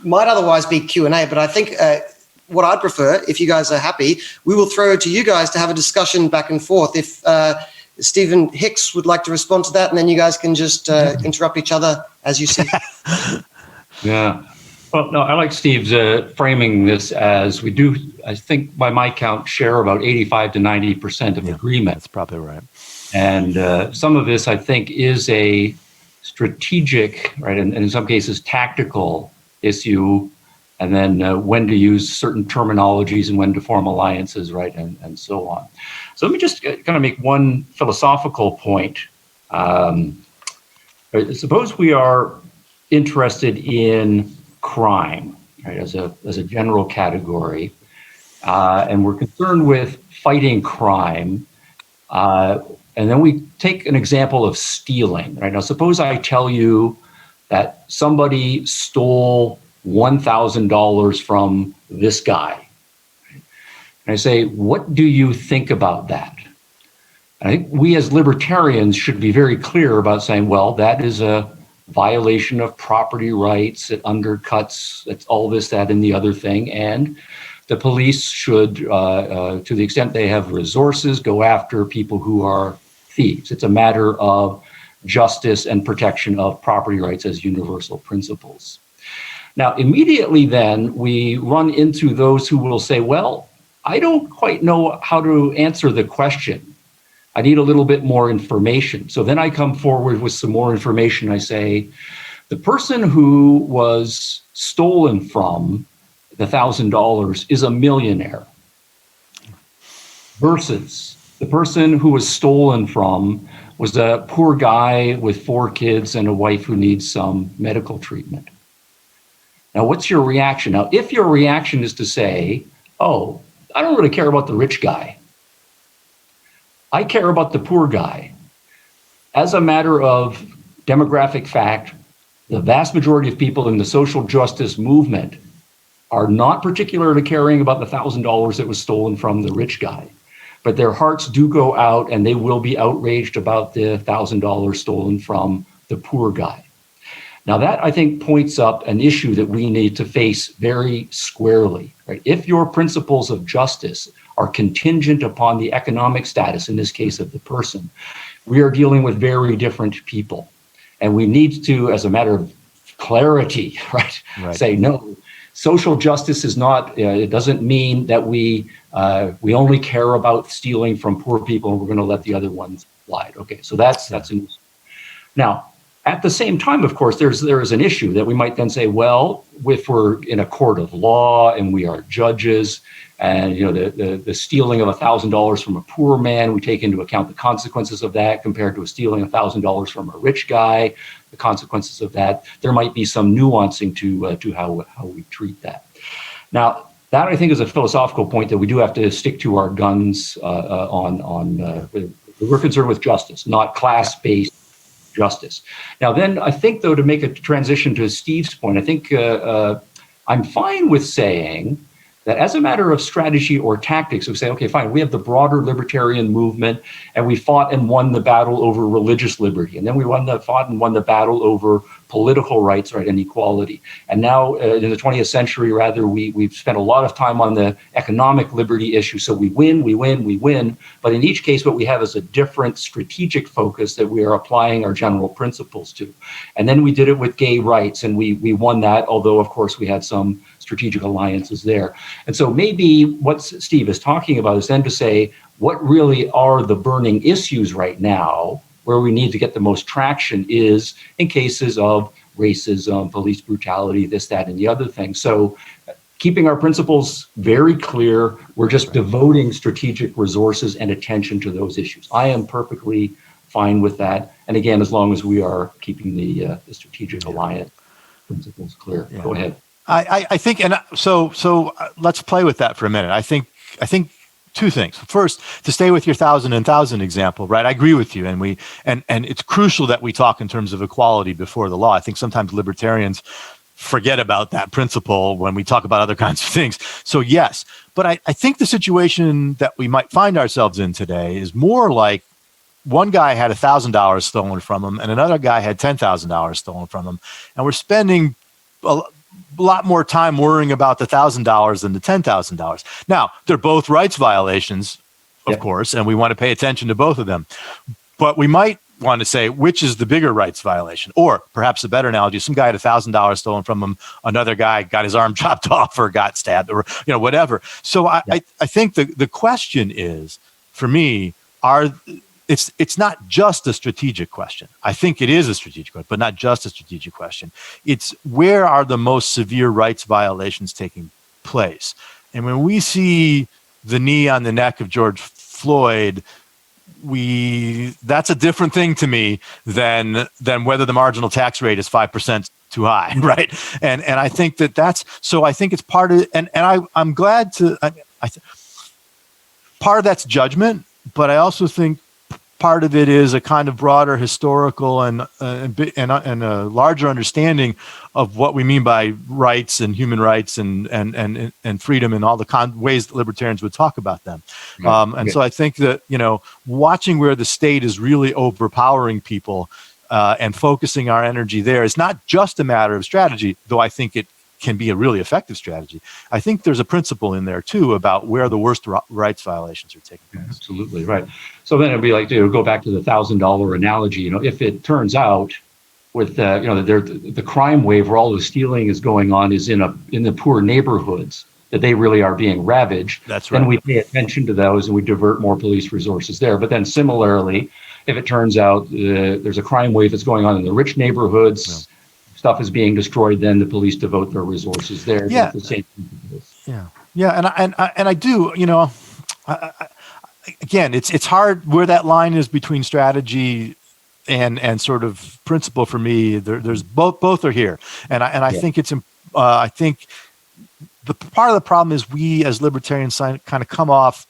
might otherwise be Q&A, but I think what I'd prefer, if you guys are happy, we will throw it to you guys to have a discussion back and forth. If Stephen Hicks would like to respond to that, and then you guys can just interrupt each other as you see. Yeah. Well, no, I like Steve's framing this as we do, I think by my count, share about 85 to 90% of agreement. That's probably right. And some of this, I think, is a strategic, right, and in some cases tactical issue, and then when to use certain terminologies and when to form alliances, right, and so on. So let me just kind of make one philosophical point. Suppose we are interested in crime, right, as a general category, and we're concerned with fighting crime, and then we take an example of stealing, right? Now, suppose I tell you that somebody stole $1,000 from this guy. And I say, what do you think about that? I think we as libertarians should be very clear about saying, well, that is a violation of property rights. It undercuts it's all this, that, and the other thing. And the police should, to the extent they have resources, go after people who are thieves. It's a matter of justice and protection of property rights as universal principles. Now, immediately then, we run into those who will say, well, I don't quite know how to answer the question. I need a little bit more information. So then I come forward with some more information. I say, the person who was stolen from the $1,000 is a millionaire versus the person who was stolen from was a poor guy with 4 kids and a wife who needs some medical treatment. Now, what's your reaction? Now, if your reaction is to say, oh, I don't really care about the rich guy. I care about the poor guy. As a matter of demographic fact, the vast majority of people in the social justice movement are not particularly caring about the $1,000 that was stolen from the rich guy. But their hearts do go out and they will be outraged about the $1,000 stolen from the poor guy. Now that, I think, points up an issue that we need to face very squarely, right? If your principles of justice are contingent upon the economic status, in this case of the person, we are dealing with very different people. And we need to, as a matter of clarity, right. Say, no, social justice is not, it doesn't mean that we only care about stealing from poor people and we're going to let the other ones slide. Okay, so that's an issue. Now, at the same time, of course, there is an issue that we might then say, well, if we're in a court of law and we are judges, and the stealing of $1,000 from a poor man, we take into account the consequences of that compared to stealing $1,000 from a rich guy, the consequences of that. There might be some nuancing to how we treat that. Now, that I think is a philosophical point that we do have to stick to our guns on. We're concerned with justice, not class-based justice. Now, then I think, though, to make a transition to Steve's point, I think I'm fine with saying that as a matter of strategy or tactics, we say, okay, fine, we have the broader libertarian movement, and we fought and won the battle over religious liberty, and then we fought and won the battle over political rights, right, and equality. And now in the 20th century, rather, we've spent a lot of time on the economic liberty issue. So we win. But in each case, what we have is a different strategic focus that we are applying our general principles to. And then we did it with gay rights, and we won that, although, of course, we had some strategic alliances there. And so maybe what Steve is talking about is then to say, what really are the burning issues right now where we need to get the most traction is in cases of racism, police brutality, this, that, and the other thing. So keeping our principles very clear, we're just devoting strategic resources and attention to those issues. I am perfectly fine with that. And again, as long as we are keeping the strategic alliance principles clear. Yeah. Go ahead. I think, and so let's play with that for a minute. I think two things. First, to stay with your 1,000 example, right? I agree with you, and it's crucial that we talk in terms of equality before the law. I think sometimes libertarians forget about that principle when we talk about other kinds of things. So yes, but I think the situation that we might find ourselves in today is more like one guy had $1,000 stolen from him, and another guy had $10,000 stolen from him, and we're spending a lot more time worrying about the $1,000 than the $10,000. Now, they're both rights violations, of course, and we want to pay attention to both of them. But we might want to say, which is the bigger rights violation? Or perhaps a better analogy, some guy had $1,000 stolen from him, another guy got his arm chopped off or got stabbed or whatever. So I think the question is, for me, it's not just a strategic question. I think it is a strategic question, but not just a strategic question. It's where are the most severe rights violations taking place? And when we see the knee on the neck of George Floyd, that's a different thing to me than whether the marginal tax rate is 5% too high, right? And I think so I think it's part of, and I'm glad to, part of that's judgment, but I also think part of it is a kind of broader historical and a larger understanding of what we mean by rights and human rights and freedom and all the ways that libertarians would talk about them. So I think that, watching where the state is really overpowering people and focusing our energy there is not just a matter of strategy, though I think it can be a really effective strategy. I think there's a principle in there too about where the worst rights violations are taking place. Absolutely right. So then it'd be like to go back to the $1,000 analogy. If it turns out with the crime wave where all the stealing is going on is in the poor neighborhoods that they really are being ravaged. That's right. Then we pay attention to those and we divert more police resources there. But then similarly, if it turns out there's a crime wave that's going on in the rich neighborhoods. Yeah. Stuff is being destroyed, then the police devote their resources there. Yeah, the same. And I do. Again, it's hard where that line is between strategy and sort of principle for me. There's both are here, and I think it's. I think the part of the problem is we as libertarians kind of come off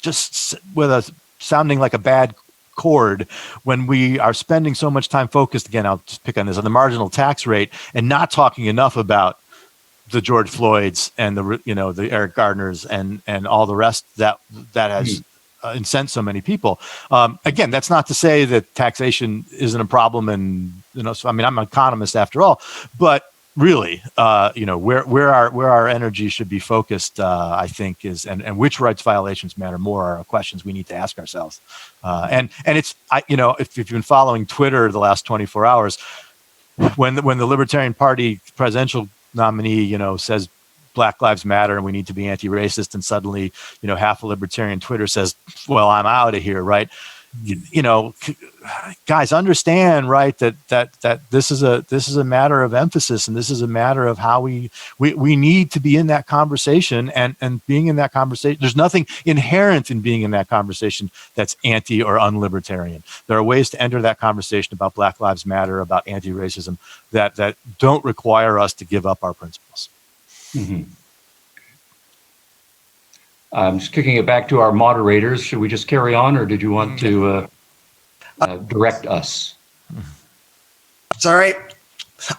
just with sounding like a bad chord when we are spending so much time focused, again, I'll just pick on this, on the marginal tax rate and not talking enough about the George Floyds and the Eric Gardners and all the rest that has incensed so many people. Again, that's not to say that taxation isn't a problem, and so, I'm an economist after all, but really, where our energy should be focused, I think is, and which rights violations matter more are questions we need to ask ourselves. And it's, if you've been following Twitter the last 24 hours, when the Libertarian Party presidential nominee, says Black Lives Matter and we need to be anti-racist, and suddenly, half of Libertarian Twitter says, well, I'm out of here, right? Guys, understand, right, that this is a matter of emphasis, and this is a matter of how we need to be in that conversation, and being in that conversation, there's nothing inherent in being in that conversation that's anti or unlibertarian. There are ways to enter that conversation about Black Lives Matter, about anti-racism, that don't require us to give up our principles. Mm-hmm. Just kicking it back to our moderators. Should we just carry on, or did you want to direct us? It's all right.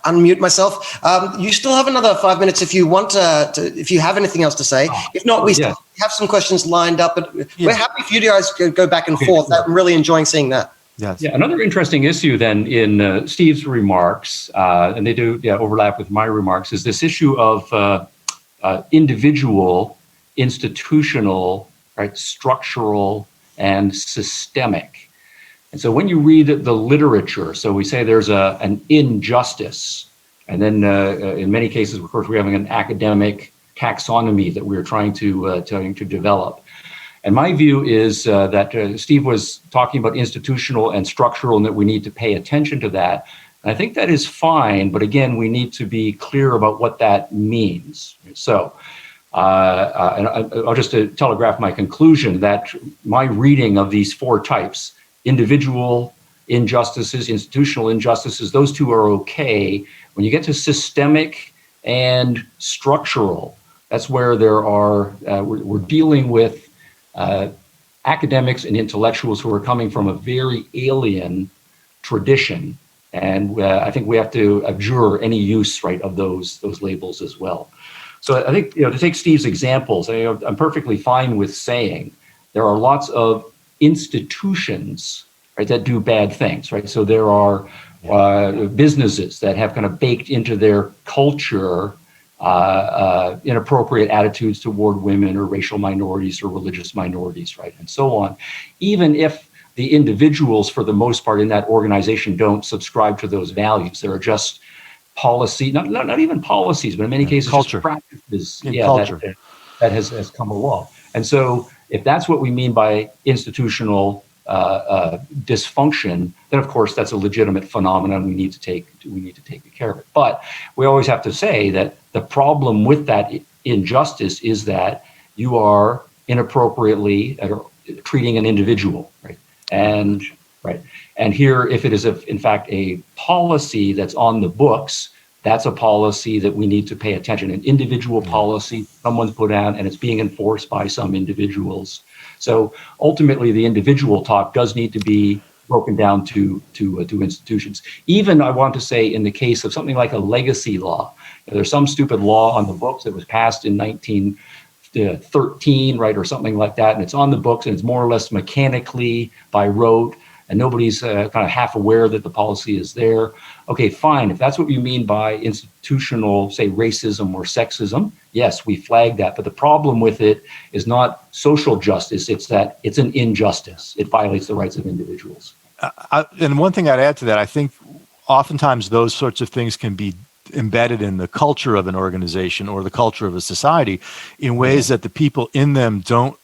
unmute myself. You still have another 5 minutes if you want if you have anything else to say. If not, we still have some questions lined up, but we're happy for you guys to go back and forth. Sure. I'm really enjoying seeing that. Yes. Yeah, another interesting issue then in Steve's remarks, and they do overlap with my remarks, is this issue of individual, institutional, right, structural, and systemic. And so when you read the literature, so we say there's an injustice, and then in many cases, of course, we're having an academic taxonomy that we're trying to develop. And my view is that Steve was talking about institutional and structural, and that we need to pay attention to that. And I think that is fine, but again, we need to be clear about what that means. So, and I'll just telegraph my conclusion that my reading of these four types, individual injustices, institutional injustices, those two are okay. When you get to systemic and structural, that's where there are, we're dealing with academics and intellectuals who are coming from a very alien tradition. And I think we have to abjure any use, right, of those labels as well. So I think, to take Steve's examples, I'm perfectly fine with saying there are lots of institutions, right, that do bad things, right? So there are businesses that have kind of baked into their culture inappropriate attitudes toward women or racial minorities or religious minorities, right, and so on. Even if the individuals, for the most part, in that organization don't subscribe to those values, there are just policy, not even policies, but in many cases, culture. Just practices, culture. that has come along. And so, if that's what we mean by institutional dysfunction, then of course that's a legitimate phenomenon. We need to take care of it. But we always have to say that the problem with that injustice is that you are inappropriately treating an individual, right? And here, if it is in fact a policy that's on the books, that's a policy that we need to pay attention. An individual policy someone's put out, and it's being enforced by some individuals. So ultimately, the individual talk does need to be broken down to institutions. Even, I want to say, in the case of something like a legacy law, there's some stupid law on the books that was passed in 1913, right, or something like that, and it's on the books, and it's more or less mechanically by rote, and nobody's kind of half aware that the policy is there. Okay, fine. If that's what you mean by institutional, say, racism or sexism, yes, we flag that. But the problem with it is not social justice. It's that it's an injustice. It violates the rights of individuals. And one thing I'd add to that, I think oftentimes those sorts of things can be embedded in the culture of an organization or the culture of a society in ways that the people in them don't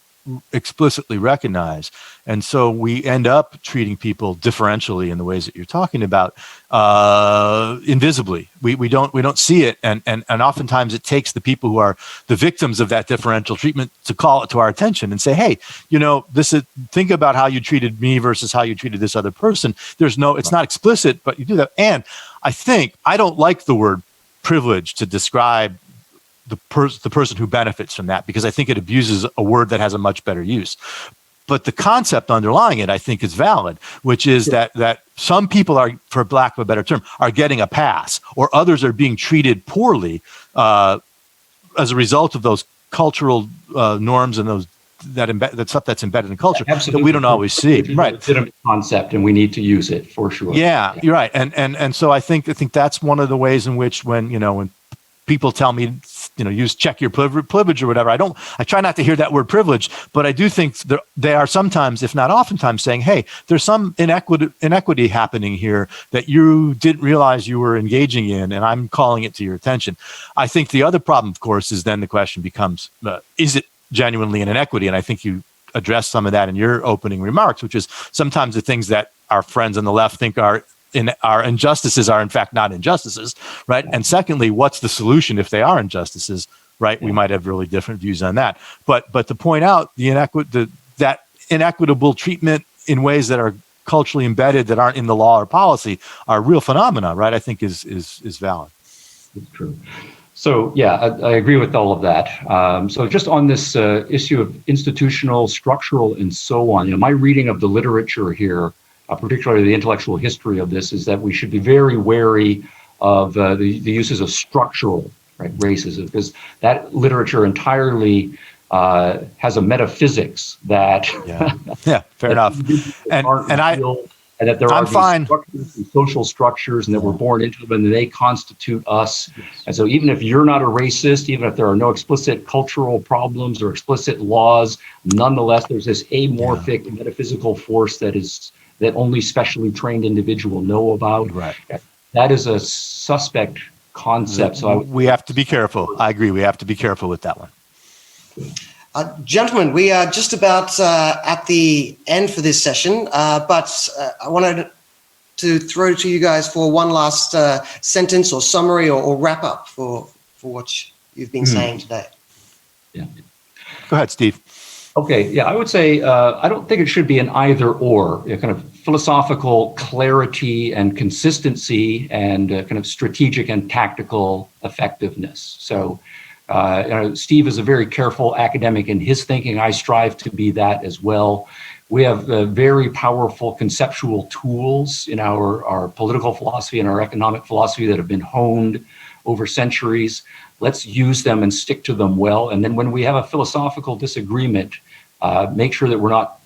explicitly recognize. And so we end up treating people differentially in the ways that you're talking about, invisibly. We don't see it, and oftentimes it takes the people who are the victims of that differential treatment to call it to our attention and say, hey, think about how you treated me versus how you treated this other person. It's not explicit, but you do that. And I don't like the word privilege to describe the person who benefits from that, because I think it abuses a word that has a much better use. But the concept underlying it, I think, is valid, which is that some people are, for lack of a better term, are getting a pass, or others are being treated poorly as a result of those cultural norms and that stuff that's embedded in culture that we don't always see. Right, it's a legitimate concept, and we need to use it for sure. Yeah, you're right, and so I think that's one of the ways in which when people tell me, use check your privilege or whatever, I try not to hear that word privilege, but I do think they are sometimes, if not oftentimes, saying, hey, there's some inequity happening here that you didn't realize you were engaging in, and I'm calling it to your attention. I think the other problem, of course, is then the question becomes, is it genuinely an inequity? And I think you addressed some of that in your opening remarks, which is sometimes the things that our friends on the left think are injustices are in fact not injustices, right? And secondly, what's the solution if they are injustices, right? We might have really different views on that. But to point out that inequitable treatment in ways that are culturally embedded, that aren't in the law or policy, are real phenomena, right? I think is valid. It's true. So yeah, I agree with all of that. So just on this issue of institutional, structural, and so on, my reading of the literature here, particularly the intellectual history of this, is that we should be very wary of the uses of structural, right, racism, because that literature entirely has a metaphysics that fair enough. And that there I'm are these fine. structures, these social structures, and that we're born into them, and they constitute us. And so even if you're not a racist, even if there are no explicit cultural problems or explicit laws, nonetheless, there's this amorphic metaphysical force that only specially trained individuals know about. Right. That is a suspect concept. So we have to be careful. I agree. We have to be careful with that one. Gentlemen, we are just about at the end for this session, but I wanted to throw to you guys for one last sentence or summary or wrap up for what you've been saying today. Yeah. Go ahead, Steve. Okay. Yeah, I would say I don't think it should be an either or, kind of philosophical clarity and consistency and kind of strategic and tactical effectiveness. So Steve is a very careful academic in his thinking. I strive to be that as well. We have very powerful conceptual tools in our political philosophy and our economic philosophy that have been honed over centuries. Let's use them and stick to them well. And then when we have a philosophical disagreement, make sure that we're not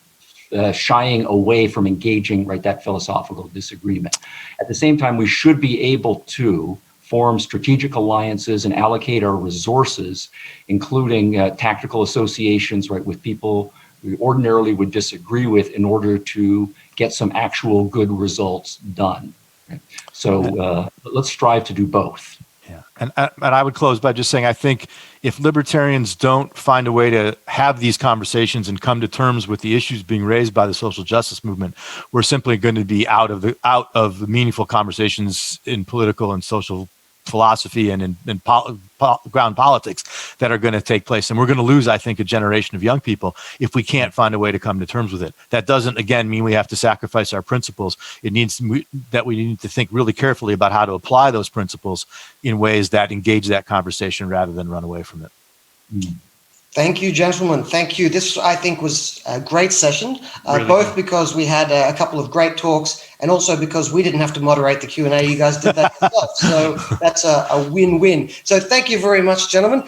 shying away from engaging that philosophical disagreement. At the same time, we should be able to form strategic alliances and allocate our resources, including tactical associations, with people we ordinarily would disagree with, in order to get some actual good results done. Right? So let's strive to do both. Yeah, and I would close by just saying, I think if libertarians don't find a way to have these conversations and come to terms with the issues being raised by the social justice movement, we're simply going to be out of the meaningful conversations in political and social philosophy and in ground politics that are going to take place. And we're going to lose, I think, a generation of young people if we can't find a way to come to terms with it. That doesn't, again, mean we have to sacrifice our principles. It means that we need to think really carefully about how to apply those principles in ways that engage that conversation rather than run away from it. Thank you, gentlemen. Thank you. This, I think, was a great session, Really both good. because we had a couple of great talks and also because we didn't have to moderate the Q&A. You guys did that yourself. So that's a win-win. So thank you very much, gentlemen.